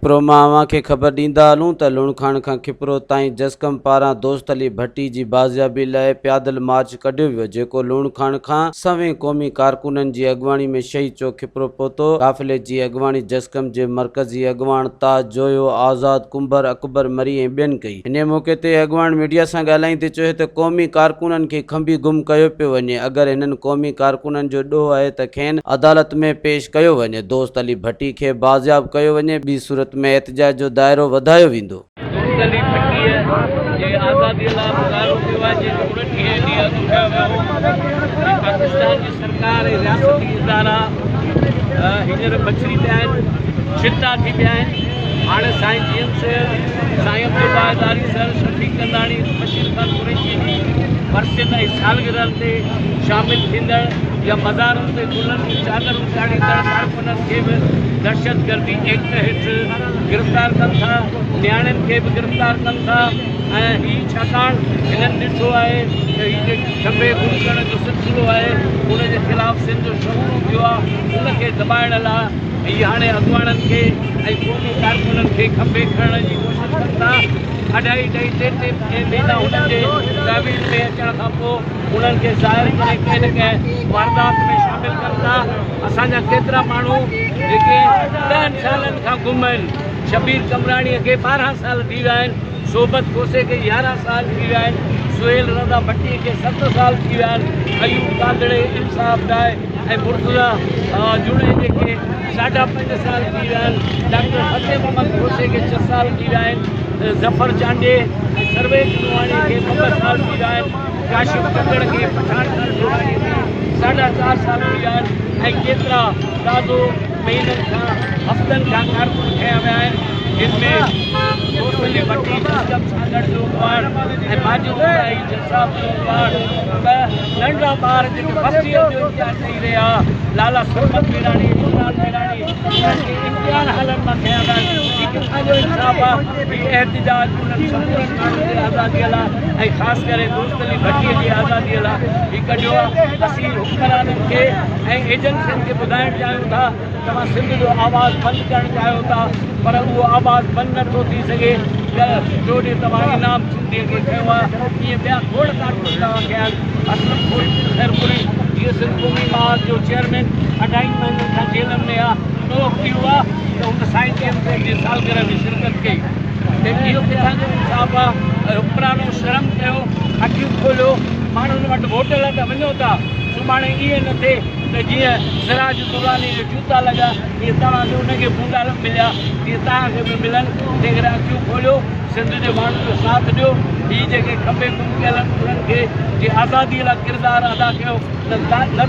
खिपरो मां अव्हांखे ख़बर ॾींदा हलूं त लुणखाण खां खिपरो ताईं जस्कम पारां दोस्त अली भट्टी जी बाज़ियाबी लाइ प्यादल मार्च कढियो वियो, जेको लुणखाण खां सवें क़ौमी कारकुननि जी अॻुवाणी में शहीद चौक खिपरो पहुतो। काफ़िले जी अॻुवाणी जस्कम जे मरकज़ी अॻुवाण ताज जोयो, आज़ाद, कुंभर, अकबर मरी ऐं ॿियनि कई। इन मौक़े ते अॻुवाण मीडिया सां ॻाल्हाईंदे चयो त क़ौमी कारकुननि खे खंबी गुम कयो पियो वञे। अगरि हिननि क़ौमी कारकुननि जो ॾोह आहे त खेनि अदालत में पेश कयो वञे। दोस्त अली भट्टी खे बाज़ियाब कयो वञे। ॿी सूरत में एहतजाज जो दायरो वधायो वेंदो। पाकिस्तान की सरकार रियासती इदारा हींअर बचरी पिया आहिनि, चिंता थी पिया आहिनि। हाणे साईं जीएमस साईं अब्दुल्लादारी सर शफीक कंदाणी बशीर खान कुरैशी जी वर्षनि ऐं सालगिरहनि ते शामिल थींदड़ या मज़ारनि ते गुलनि जी चादरूं चाढ़ींदड़ कारकुननि खे बि दहशतगर्दी एक्ट हेठि गिरफ़्तार कनि था, नियाणियुनि खे बि गिरफ़्तार कनि था। ऐं हीअ छाकाणि हिननि ॾिठो आहे त हीअ जेकी खंबे गुम करण जो सिलसिलो आहे उनजे ख़िलाफ़ु सिंध जो शुरू थियो आहे, उनखे दॿाइण लाइ हीअ हाणे अॻुवाणनि खे ऐं क़ौमी कारकुननि खे खंबे खणण जी कोशिशि कनि था। अढाई टे महीना हुननि जे तहवील में अचण खां पोइ उन्हनि खे ज़ाहिर करे कंहिं न कंहिं वारदात में शामिल कनि था। असांजा केतिरा माण्हू जेके 10 सालनि खां गुम आहिनि, शबीर कमराणीअ खे 12 साल थी विया आहिनि, सोबत खोसे खे 11 साल थी विया आहिनि, सुहेल रज़ा भट्टीअ खे 7 साल थी विया आहिनि, अयूब कांदड़े इंसाफ़ डाए ऐं मुर्तज़ा जुड़े जेके 5.5 साल थी विया आहिनि, डॉक्टर फतेह मोहम्मद खोसे खे 6 साल थी विया आहिनि, ज़फ़र चांडे ऐं सर्वेश नुवाणी खे 2 साल थी विया आहिनि, काशिफ कंगड़ खे पठान नुवाणी खे 4.5 साल थी विया आहिनि ऐं केतिरा ताज़ो महीननि खां हफ़्तनि खां कारकुन खया विया आहिनि, जिनमें दोस्त अली भट्टी जस्कम सां गॾु वाड़ ऐं माजिद राई जसाब जो वाड़ त नंढा ॿार जेके फर्स्ट ईयर जो इम्तिहान ॾेई रहिया, लाला सरमत मीराणी, इमरान मीराणी, उन्हनि खे इम्तिहान हालनि मां खया विया आहिनि। हीअ किथां जो इंसाफ़ आहे? हीअ एहतजाज उन्हनि समूरनि माण्हुनि जे आज़ादीअ लाइ ऐं ख़ासि करे दोस्त अली भट्टीअ जी आज़ादीअ लाइ हीअ कढियो आहे। असीं हुक्मराननि खे ऐं एजेंसियुनि खे ॿुधाइणु चाहियूं था तव्हां सिंध जो आवाज़ु बंदि करणु चाहियो था, पर उहो आवाज़ु बंदि नथो थी सघे। जो ॾींहुं तव्हां इनाम सिंधीअ खे खयो आहे, ईअं ॿिया खोड़ कारकुन तव्हां कया आहिनि। असलम ख़ैरपुरी जीअं सिंध क़ौमी महाज जो चेयरमैन 28 महीननि खां जेलनि में आहे, उहो थी आहे त हुन साईं जीएमस जी सालगिरह में शिरकत कई। त इहो किथां जो इंसाफ़ आहे? हुक्मरानो शर्म कयो, अखियूं खोलियो, माण्हुनि वटि वोट लाइ त वञो था। सुभाणे ईअं न थिए त जीअं सिराज दुरानी जो जूता लॻा तीअं तव्हांखे उनखे बूंदा मिलिया, तीअं तव्हांखे बि मिलनि। तंहिं करे अखियूं खोलियो, सिंध जे माण्हुनि जो साथ ॾियो। हीअ जेके खंबे गुम कयल उन्हनि खे जे आज़ादीअ लाइ किरदारु अदा कयो, न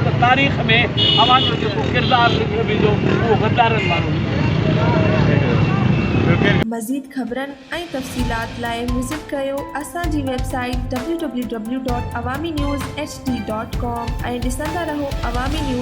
त तारीख़ में अवांजो जेको किरदारु लिखियो वेंदो उहो गद्दारनि वारो। मज़ीद ख़बरनि ऐं तफ़सीलात लाइ विज़िट कयो असांजी वेबसाइट www.awamiNewsHD.com ऐं ॾिसंदा रहो अवामी न्यूज़।